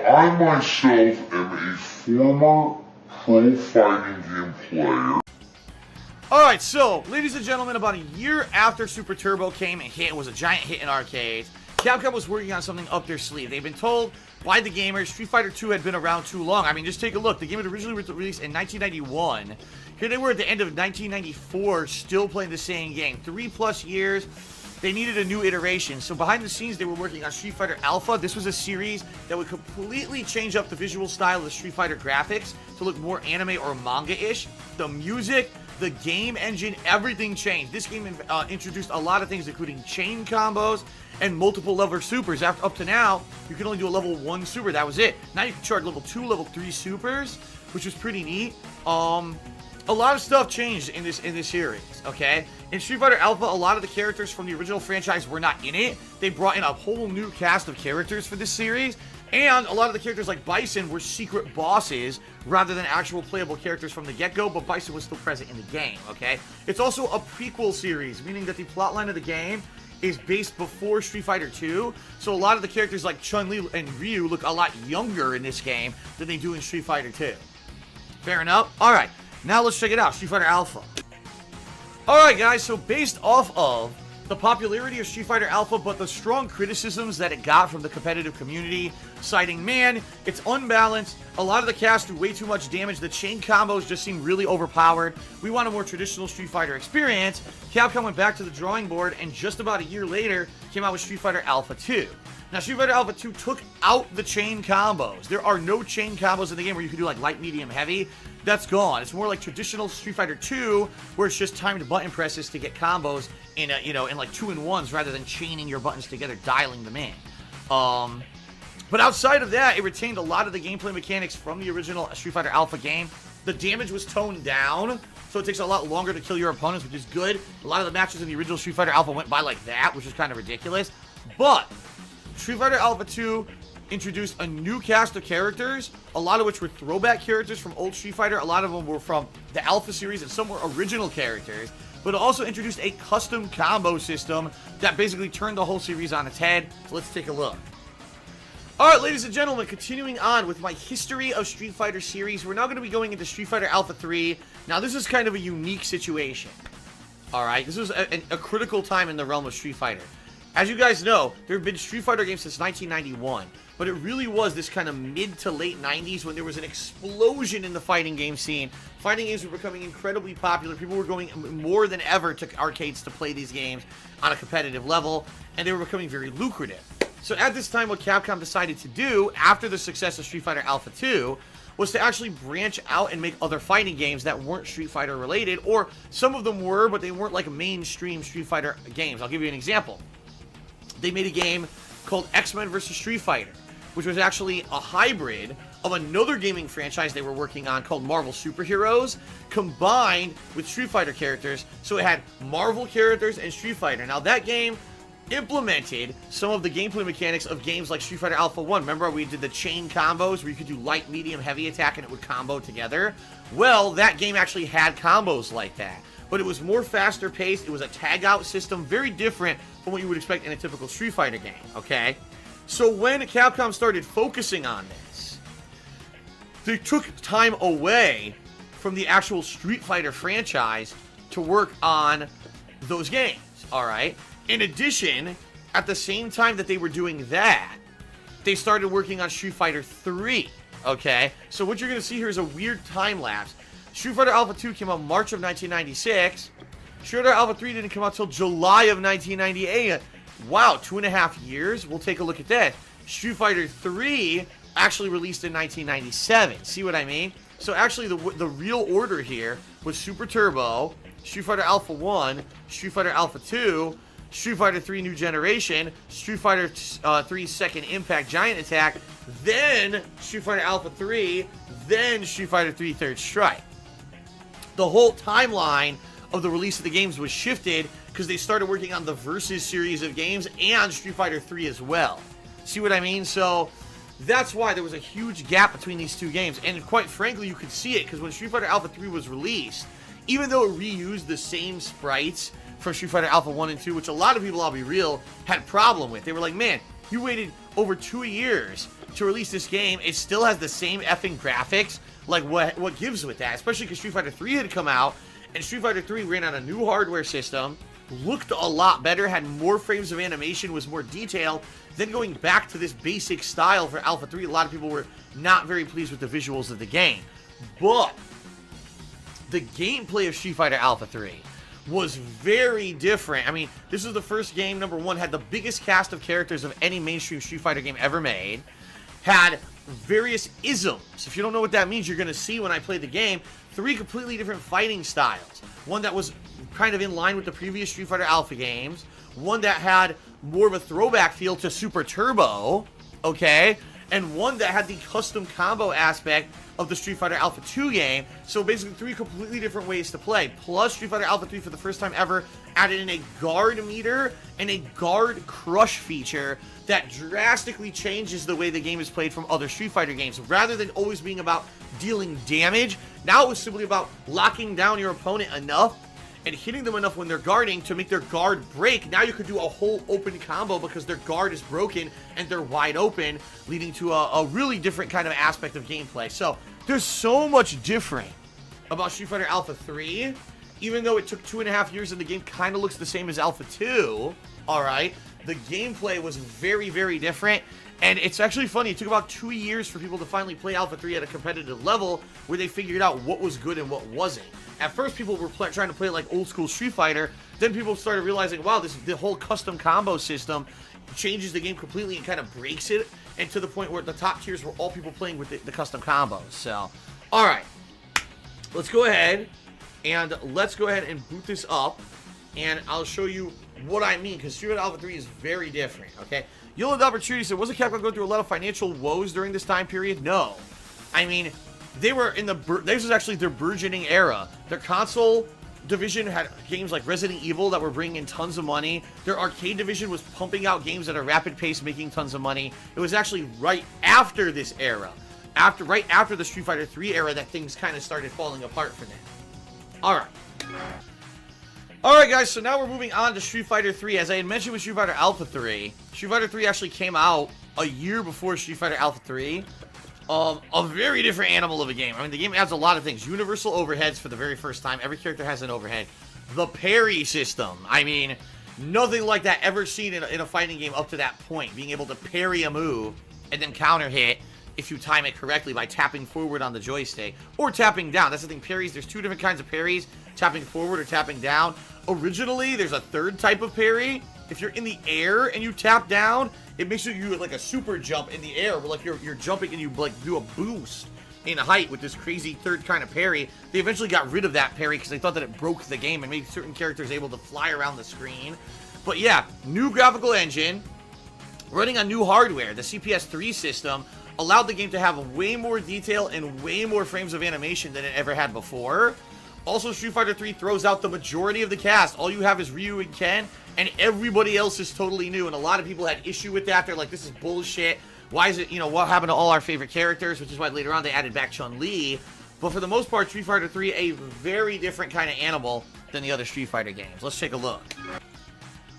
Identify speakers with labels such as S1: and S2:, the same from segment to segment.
S1: I myself am a former pro fighting game player.
S2: Alright, so, ladies and gentlemen, about a year after Super Turbo came and hit, it was a giant hit in arcades, Capcom was working on something up their sleeve. They've been told by the gamers Street Fighter II had been around too long. I mean, just take a look. The game had originally released in 1991. Here they were at the end of 1994, still playing the same game. 3+ years. They needed a new iteration. So behind the scenes, they were working on Street Fighter Alpha. This was a series that would completely change up the visual style of the Street Fighter graphics to look more anime or manga-ish. The music, the game engine, everything changed. This game introduced a lot of things, including chain combos and multiple level supers. Up to now, you can only do a level 1 super. That was it. Now you can charge level 2, level 3 supers, which was pretty neat. A lot of stuff changed in this series, okay? In Street Fighter Alpha, a lot of the characters from the original franchise were not in it. They brought in a whole new cast of characters for this series, and a lot of the characters like Bison were secret bosses rather than actual playable characters from the get-go, but Bison was still present in the game, okay? It's also a prequel series, meaning that the plotline of the game is based before Street Fighter 2, so a lot of the characters like Chun-Li and Ryu look a lot younger in this game than they do in Street Fighter 2. Fair enough? Alright. Now let's check it out, Street Fighter Alpha. Alright guys, so based off of the popularity of Street Fighter Alpha, but the strong criticisms that it got from the competitive community, citing, man, it's unbalanced, a lot of the cast do way too much damage, the chain combos just seem really overpowered, we want a more traditional Street Fighter experience, Capcom went back to the drawing board and just about a year later came out with Street Fighter Alpha 2. Now, Street Fighter Alpha 2 took out the chain combos. There are no chain combos in the game where you can do like light, medium, heavy. That's gone. It's more like traditional Street Fighter 2, where it's just timed button presses to get combos in in like 2-in-1s rather than chaining your buttons together, dialing them in. But outside of that, it retained a lot of the gameplay mechanics from the original Street Fighter Alpha game. The damage was toned down, so it takes a lot longer to kill your opponents, which is good. A lot of the matches in the original Street Fighter Alpha went by like that, which is kind of ridiculous. But Street Fighter Alpha 2 introduced a new cast of characters, a lot of which were throwback characters from old Street Fighter. A lot of them were from the Alpha series, and some were original characters. But it also introduced a custom combo system that basically turned the whole series on its head. So let's take a look. Alright, ladies and gentlemen, continuing on with my history of Street Fighter series, we're now going to be going into Street Fighter Alpha 3. Now, this is kind of a unique situation. Alright, this was a critical time in the realm of Street Fighter. As you guys know, there have been Street Fighter games since 1991, but it really was this kind of mid to late 90s when there was an explosion in the fighting game scene. Fighting games were becoming incredibly popular. People were going more than ever to arcades to play these games on a competitive level, and they were becoming very lucrative. So at this time, what Capcom decided to do, after the success of Street Fighter Alpha 2, was to actually branch out and make other fighting games that weren't Street Fighter related, or some of them were, but they weren't like mainstream Street Fighter games. I'll give you an example. They made a game called X-Men vs. Street Fighter, which was actually a hybrid of another gaming franchise they were working on called Marvel Superheroes, combined with Street Fighter characters. So it had Marvel characters and Street Fighter. Now that game implemented some of the gameplay mechanics of games like Street Fighter Alpha 1. Remember we did the chain combos where you could do light, medium, heavy attack and it would combo together? Well, that game actually had combos like that. But it was more faster paced, it was a tag out system, very different from what you would expect in a typical Street Fighter game, okay? So when Capcom started focusing on this, they took time away from the actual Street Fighter franchise to work on those games, alright? In addition, at the same time that they were doing that, they started working on Street Fighter 3, okay? So what you're going to see here is a weird time lapse. Street Fighter Alpha 2 came out March of 1996. Street Fighter Alpha 3 didn't come out till July of 1998. Wow, 2.5 years? We'll take a look at that. Street Fighter 3 actually released in 1997. See what I mean? So actually the real order here was Super Turbo, Street Fighter Alpha 1, Street Fighter Alpha 2, Street Fighter 3 New Generation, Street Fighter 3 Second Impact Giant Attack, then Street Fighter Alpha 3, then Street Fighter 3 Third Strike. The whole timeline of the release of the games was shifted because they started working on the Versus series of games and Street Fighter 3 as well. See what I mean? So that's why there was a huge gap between these two games. And quite frankly, you could see it because when Street Fighter Alpha 3 was released, even though it reused the same sprites from Street Fighter Alpha 1 and 2, which a lot of people, I'll be real, had a problem with. They were like, man, you waited over 2 years to release this game, it still has the same effing graphics. Like, what gives with that? Especially because Street Fighter 3 had come out, and Street Fighter 3 ran on a new hardware system, looked a lot better, had more frames of animation, was more detailed. Then going back to this basic style for Alpha 3, a lot of people were not very pleased with the visuals of the game. But the gameplay of Street Fighter Alpha 3 was very different. I mean, this was the first game, number one, had the biggest cast of characters of any mainstream Street Fighter game ever made. Had various isms. If you don't know what that means, you're going to see when I play the game. 3 completely different fighting styles. One that was kind of in line with the previous Street Fighter Alpha games. One that had more of a throwback feel to Super Turbo, okay? And one that had the custom combo aspect of the Street Fighter Alpha 2 game. So basically 3 completely different ways to play. Plus, Street Fighter Alpha 3 for the first time ever added in a guard meter and a guard crush feature that drastically changes the way the game is played from other Street Fighter games. Rather than always being about dealing damage, now it was simply about locking down your opponent enough and hitting them enough when they're guarding to make their guard break. Now you could do a whole open combo because their guard is broken and they're wide open, leading to a really different kind of aspect of gameplay. So there's so much different about Street Fighter Alpha 3, even though it took 2.5 years and the game kind of looks the same as Alpha 2, alright? The gameplay was very, very different. And it's actually funny, it took about 2 years for people to finally play Alpha 3 at a competitive level where they figured out what was good and what wasn't. At first, people were trying to play like old school Street Fighter. Then people started realizing, wow, the whole custom combo system changes the game completely and kind of breaks it. And to the point where the top tiers were all people playing with the custom combos. So, alright. Let's go ahead and boot this up. And I'll show you what I mean, because Street Fighter Alpha 3 is very different, okay? You'll have the opportunity to say, wasn't Capcom going through a lot of financial woes during this time period? No. I mean, they were in this was actually their burgeoning era. Their console division had games like Resident Evil that were bringing in tons of money. Their arcade division was pumping out games at a rapid pace, making tons of money. It was actually right after this era, right after the Street Fighter 3 era, that things kind of started falling apart for them. Alright. Alright guys, so now we're moving on to Street Fighter 3. As I had mentioned with Street Fighter Alpha 3, Street Fighter 3 actually came out a year before Street Fighter Alpha 3. A very different animal of a game. I mean, the game adds a lot of things. Universal overheads for the very first time. Every character has an overhead. The parry system. I mean, nothing like that ever seen in a fighting game up to that point. Being able to parry a move and then counter hit if you time it correctly by tapping forward on the joystick or tapping down. That's the thing, parries. There's 2 different kinds of parries, tapping forward or tapping down. Originally, there's a 3rd type of parry. If you're in the air and you tap down, it makes you like a super jump in the air, where like you're jumping and you like do a boost in height with this crazy 3rd kind of parry. They eventually got rid of that parry because they thought that it broke the game and made certain characters able to fly around the screen. But yeah, new graphical engine, running on new hardware. The CPS3 system allowed the game to have way more detail and way more frames of animation than it ever had before. Also, Street Fighter 3 throws out the majority of the cast. All you have is Ryu and Ken, and everybody else is totally new. And a lot of people had issue with that. They're like, this is bullshit. Why is it, what happened to all our favorite characters? Which is why later on they added back Chun-Li. But for the most part, Street Fighter 3, a very different kind of animal than the other Street Fighter games. Let's take a look.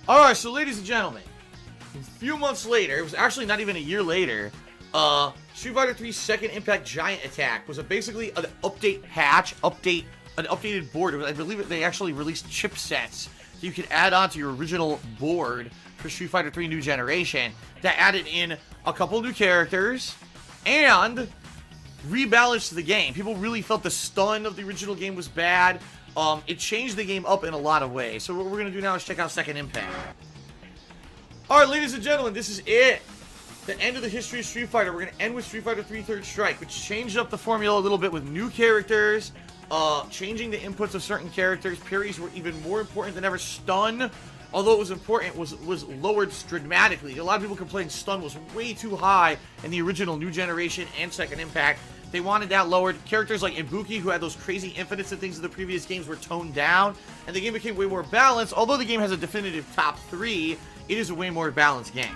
S2: Alright, so ladies and gentlemen, a few months later, it was actually not even a year later, Street Fighter 3's Second Impact Giant Attack was basically an update patch, an updated board. I believe they actually released chipsets that you could add on to your original board for Street Fighter 3 New Generation that added in a couple new characters and rebalanced the game. People really felt the stun of the original game was bad. It changed the game up in a lot of ways. So what we're going to do now is check out Second Impact. Alright, ladies and gentlemen, this is it. The end of the history of Street Fighter. We're going to end with Street Fighter 3 Third Strike, which changed up the formula a little bit with new characters, changing the inputs of certain characters. Parries were even more important than ever. Stun, although it was important, was lowered dramatically. A lot of people complained stun was way too high in the original New Generation and Second Impact. They wanted that lowered. Characters like Ibuki, who had those crazy infinites and things in the previous games, were toned down, and the game became way more balanced. Although the game has a definitive top 3, it is a way more balanced game.